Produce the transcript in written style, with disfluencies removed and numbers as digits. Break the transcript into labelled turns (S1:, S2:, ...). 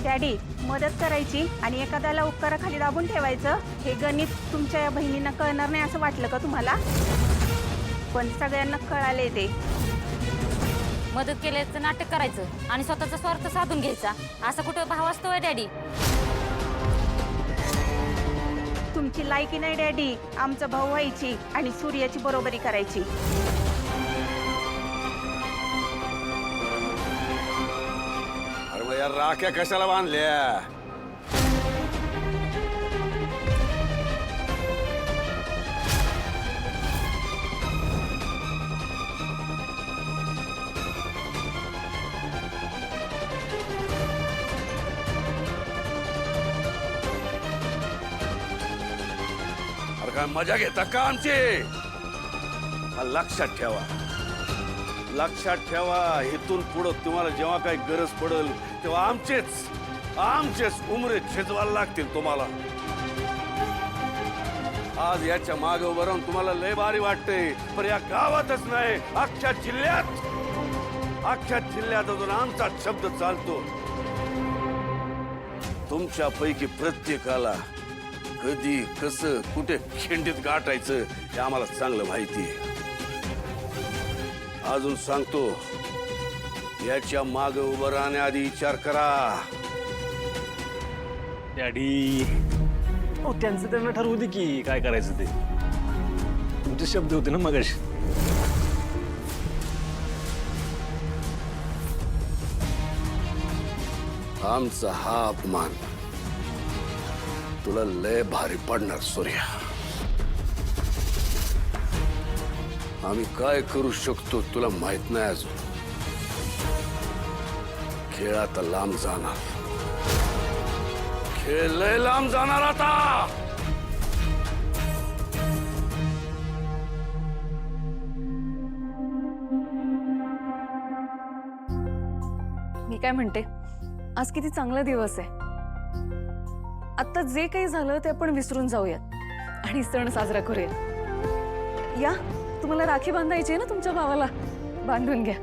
S1: Daddy, मदत करायची आणि एखाद्याला उपकाराखाली दाबून ठेवायचं हे गणित तुमच्या या बहिणींना कळणार नाही असं वाटलं का तुम्हाला? पण सगळ्यांना कळाले ते.
S2: मदत केल्याचं नाटक करायचं आणि स्वतःचा स्वार्थ साधून घ्यायचा, असं कुठं भाव असतोय डॅडी?
S1: तुमची लायकी नाही डॅडी आमचा भाऊ व्हायची आणि सूर्याची बरोबरी करायची.
S3: अरे मग या राख्या कशाला बांधल्या? अरे काय मजा घेता का आमची? लक्षात ठेवा, लक्षात ठेवा, इथून पुढं तुम्हाला जेव्हा काही गरज पडेल तेव्हा आमचेच उमरे झेजवायला लागतील तुम्हाला. आज याच्या मागे उभं राहून तुम्हाला लय भारी वाटतंय, पण या गावातच नाही अख्ख्या जिल्ह्यात अजून आमचा शब्द चालतो. तुमच्यापैकी प्रत्येकाला कधी कसं कुठे खिंडीत गाठायचं हे आम्हाला चांगलं माहिती आहे. अजून सांगतो, याच्या मागे उभं राहण्याआधी विचार करा.
S4: डॅडी, त्यांचं त्यांना ठरवू दे की काय करायचं ते. तुमचे शब्द होते ना मगाशी.
S3: आमचा हा अपमान तुला लय भारी पडणार सूर्या. आम्ही काय करू शकतो तुला माहित नाही अजून. खेळ आता लांब जाणार, खेळ लय लांब जाणार आता.
S5: मी काय म्हणते, आज किती चांगला दिवस आहे. आता जे काही झालं ते आपण विसरून जाऊयात आणि सण साजरा करूया. या, तुम्हाला राखी बांधायची आहे ना तुमच्या भावाला, बांधून घ्या.